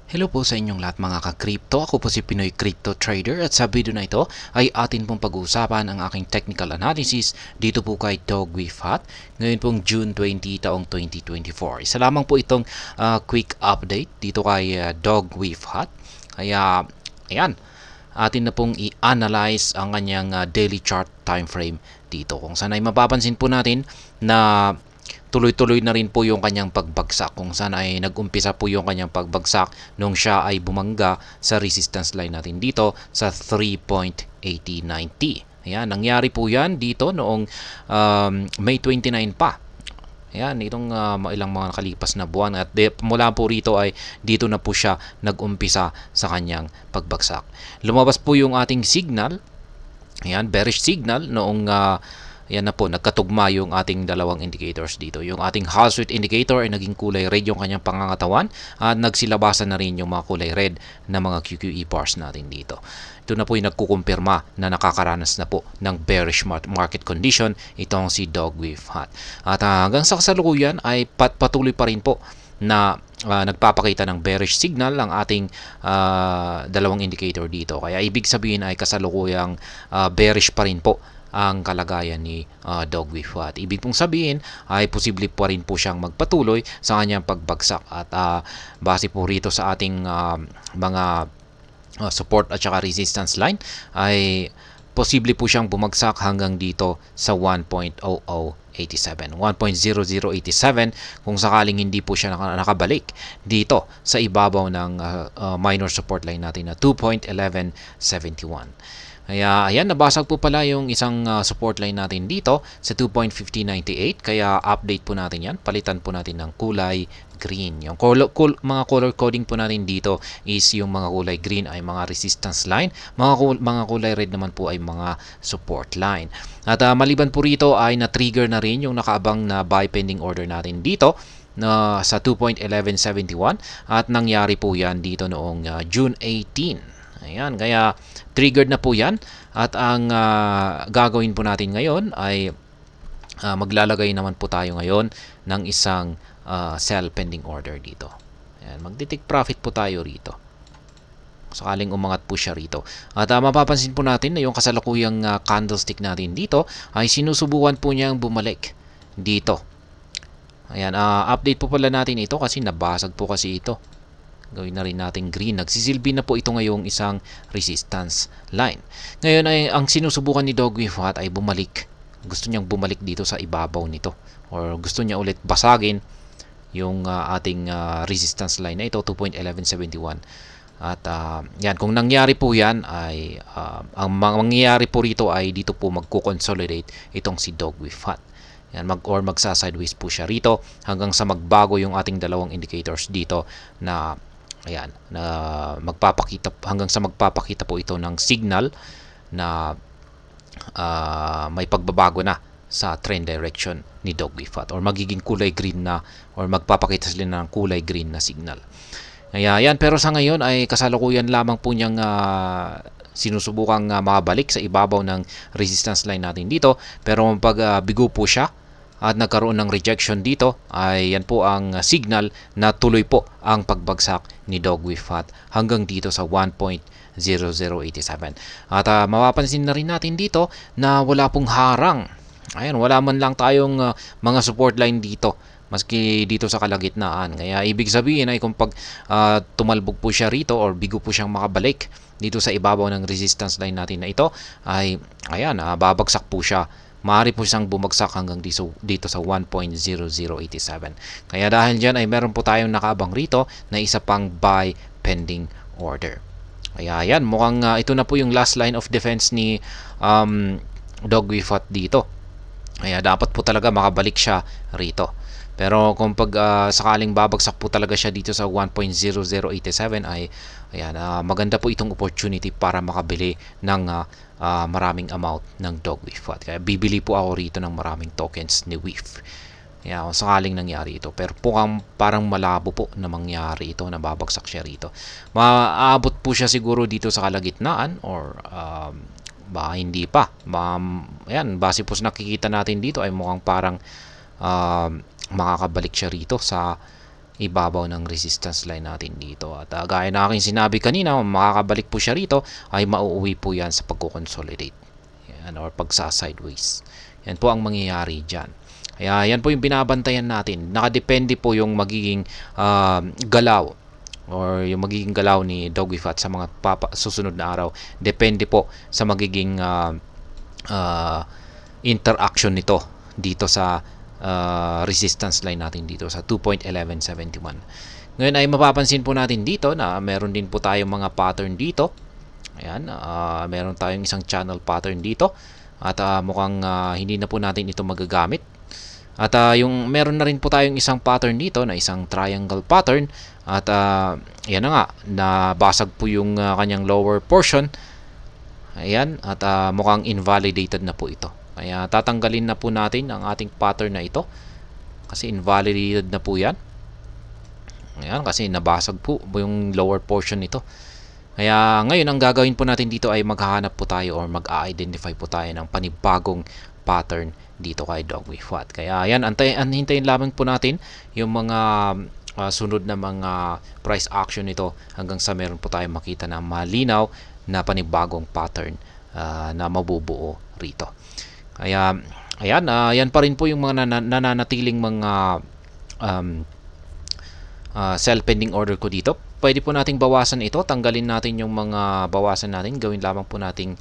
Hello po sa inyong lahat mga ka-crypto. Ako po si Pinoy Crypto Trader at sa video na ito ay atin pong pag-uusapan ang aking technical analysis dito po kay Dogwifhat ngayon pong June 20 taong 2024. Isa lamang po itong quick update dito kay Dogwifhat. Kaya ayan, atin na pong i-analyze ang kanyang daily chart time frame dito. Kung saan ay mapapansin po natin na tuloy-tuloy na rin po yung kanyang pagbagsak kung saan ay nag-umpisa po yung kanyang pagbagsak nung siya ay bumangga sa resistance line natin dito sa 3.8090. Ayan, nangyari po yan dito noong May 29 pa. Ayan, itong ilang mga nakalipas na buwan at mula po rito ay dito na po siya nag-umpisa sa kanyang pagbagsak. Lumabas po yung ating signal. Ayan, bearish signal noong yan na po, nagkatugma yung ating dalawang indicators dito. Yung ating Hall Street indicator ay naging kulay red yung kanyang pangangatawan at nagsilabasan na rin yung mga kulay red na mga QQE bars natin dito. Ito na po yung nagkukumpirma na nakakaranas na po ng bearish market condition itong si Dogwifhat. At hanggang sa kasalukuyan ay patuloy pa rin po na nagpapakita ng bearish signal ang ating dalawang indicator dito. Kaya ibig sabihin ay kasalukuyang bearish pa rin po ang kalagayan ni Dogwifhat. Ibig pong sabihin ay posible pa rin po siyang magpatuloy sa kanyang pagbagsak at base po rito sa ating mga support at saka resistance line ay posible po siyang bumagsak hanggang dito sa 1.0087 kung sakaling hindi po siya nakabalik dito sa ibabaw ng minor support line natin na 2.1171. Kaya ayan, nabasag po pala yung isang support line natin dito sa 2.5098. Kaya update po natin yan. Palitan po natin ng kulay green. Yung mga color coding po natin dito is yung mga kulay green ay mga resistance line. Mga kulay red naman po ay mga support line. At maliban po rito ay na-trigger na rin yung nakaabang na buy pending order natin dito na sa 2.1171 at nangyari po yan dito noong June 18. Ayan, kaya triggered na po yan at ang gagawin po natin ngayon ay maglalagay naman po tayo ngayon ng isang sell pending order dito. Ayan, magti-take profit po tayo rito sakaling umangat po siya rito. At mapapansin po natin na yung kasalukuyang candlestick natin dito ay sinusubukan po niyang bumalik dito. Ayan, update po pala natin ito kasi nabasag po kasi ito. Gawin na rin natin green. Nagsisilbi na po ito ngayong isang resistance line. Ngayon ay ang sinusubukan ni Dogwifhat ay bumalik. Gusto niyang bumalik dito sa ibabaw nito. Or gusto niya ulit basagin yung ating resistance line na ito, 2.1171. At yan, kung nangyari po yan ay ang mangyayari po rito ay dito po magko-consolidate itong si Dogwifhat. Yan, magsa-sideways po siya rito hanggang sa magbago yung ating dalawang indicators dito na ayan, na magpapakita hanggang sa magpapakita po ito ng signal na may pagbabago na sa trend direction ni Dogwifhat or magiging kulay green na or magpapakita sila ng kulay green na signal. Kaya yan, pero sa ngayon ay kasalukuyan lamang po niyang sinusubukang makabalik sa ibabaw ng resistance line natin dito, pero pag bigo po siya at nagkaroon ng rejection dito ay yan po ang signal na tuloy po ang pagbagsak ni Dogwifhat hanggang dito sa 1.0087. At mapapansin na rin natin dito na wala pong harang. Ayan, wala man lang tayong mga support line dito maski dito sa kalagitnaan. Kaya ibig sabihin ay kung pag tumalbog po siya rito or bigo po siyang makabalik dito sa ibabaw ng resistance line natin na ito ay ayan, babagsak po siya. Maaari po siyang bumagsak hanggang dito sa 1.0087. Kaya dahil dyan ay meron po tayong nakaabang rito na isa pang buy pending order. Kaya yan, mukhang ito na po yung last line of defense ni Dogwifhat dito. Kaya dapat po talaga makabalik siya rito. Pero kung pag sakaling babagsak po talaga siya dito sa 1.0087 ay ayan, maganda po itong opportunity para makabili ng maraming amount ng Dogwifhat. Kaya bibili po ako rito ng maraming tokens ni WIF. Kaya kung sakaling nangyari ito. Pero parang malabo po na mangyari ito na babagsak siya rito. Maabot po siya siguro dito sa kalagitnaan or baka hindi pa. Ayan, base po sa nakikita natin dito ay mukhang parang makakabalik siya rito sa ibabaw ng resistance line natin dito. At gaya na aking sinabi kanina, makakabalik po siya rito ay mauuwi po yan sa pagko-consolidate. Yan, or pagsa-sideways. Yan po ang mangyayari dyan. Kaya yan po yung binabantayan natin. Nakadepende po yung magiging galaw or yung magiging galaw ni Doggy Fat sa mga susunod na araw. Depende po sa magiging interaction nito dito sa resistance line natin dito sa 2.1171. Ngayon ay mapapansin po natin dito na meron din po tayong mga pattern dito. Ayan, meron tayong isang channel pattern dito at mukhang hindi na po natin ito magagamit. At yung meron na rin po tayong isang pattern dito na isang triangle pattern at yan na nga, nabasag po yung kanyang lower portion. Ayan, at mukhang invalidated na po ito. Kaya tatanggalin na po natin ang ating pattern na ito kasi invalidated na po yan. Ayan, kasi nabasag po yung lower portion nito. Kaya ngayon ang gagawin po natin dito ay maghahanap po tayo or mag-identify po tayo ng panibagong pattern dito kay Doggy Fat. Kaya ayan, hintayin lamang po natin yung mga sunod na mga price action nito hanggang sa meron po tayo makita na malinaw na panibagong pattern na mabubuo rito. Kaya ayan, yan pa rin po yung mga nananatiling mga sell pending order ko dito. Pwede po nating bawasan ito, tanggalin natin yung mga bawasan natin, gawin lamang po nating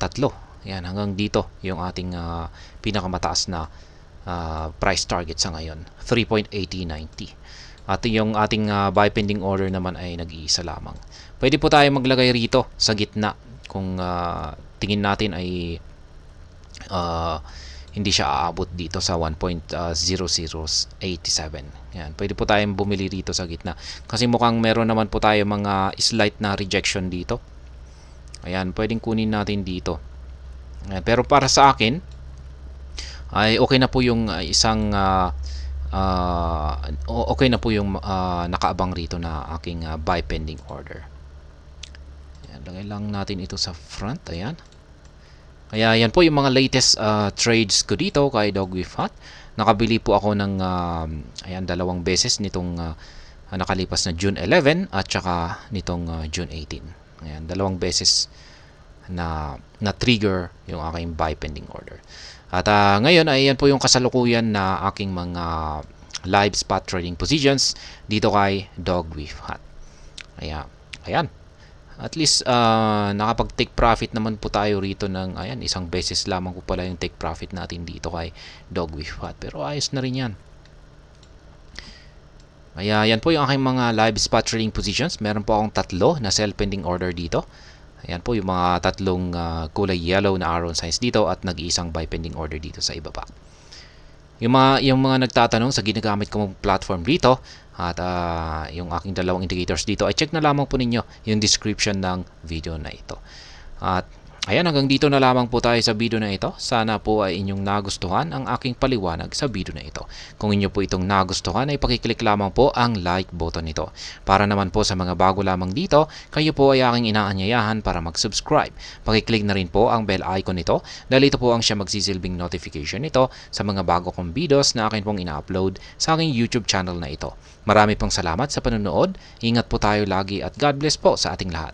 tatlo. Yan, hanggang dito yung ating pinakamataas na price target sa ngayon, 3.8090. At yung ating buy pending order naman ay nag-iisa lamang. Pwede po tayo maglagay rito sa gitna kung tingin natin ay hindi siya aabot dito sa 1.0087. Yan, pwede po tayong bumili rito sa gitna kasi mukhang meron naman po tayo mga slight na rejection dito. Ayan, pwedeng kunin natin dito. Pero para sa akin ay okay na po yung isang okay na po yung nakaabang rito na aking buy pending order. Ayan, lagay lang natin ito sa front. Ayan. Kaya yan po yung mga latest trades ko dito kay Doggy Fat. Nakabili po ako ng ayan, 2 beses nitong nakalipas na June 11 at saka nitong June 18. Ayan, 2 beses na trigger yung aking buy pending order. At ngayon ay yan po yung kasalukuyan na aking mga live spot trading positions dito kay Doggy Fat. Ayan. At least nakapag-take profit naman po tayo rito ng ayan, 1 beses lamang po pala yung take profit natin dito kay Doggy Fat. Pero ayos na rin yan. Kaya yan po yung aking mga live spot trading positions. Meron po akong 3 na sell pending order dito. Ayan po yung mga 3 kulay yellow na arrow signs dito at nag-iisang buy pending order dito sa ibaba. Yung mga nagtatanong sa ginagamit kong platform dito at yung aking 2 indicators dito ay check na lamang po ninyo yung description ng video na ito. At ayan, hanggang dito na lamang po tayo sa video na ito. Sana po ay inyong nagustuhan ang aking paliwanag sa video na ito. Kung inyo po itong nagustuhan ay pakiclick lamang po ang like button nito. Para naman po sa mga bago lamang dito, kayo po ay aking inaanyayahan para mag-subscribe. Pakiclick na rin po ang bell icon nito dahil ito po ang siya magsisilbing notification nito sa mga bago kong videos na akin pong ina-upload sa aking YouTube channel na ito. Marami pong salamat sa panonood. Ingat po tayo lagi at God bless po sa ating lahat.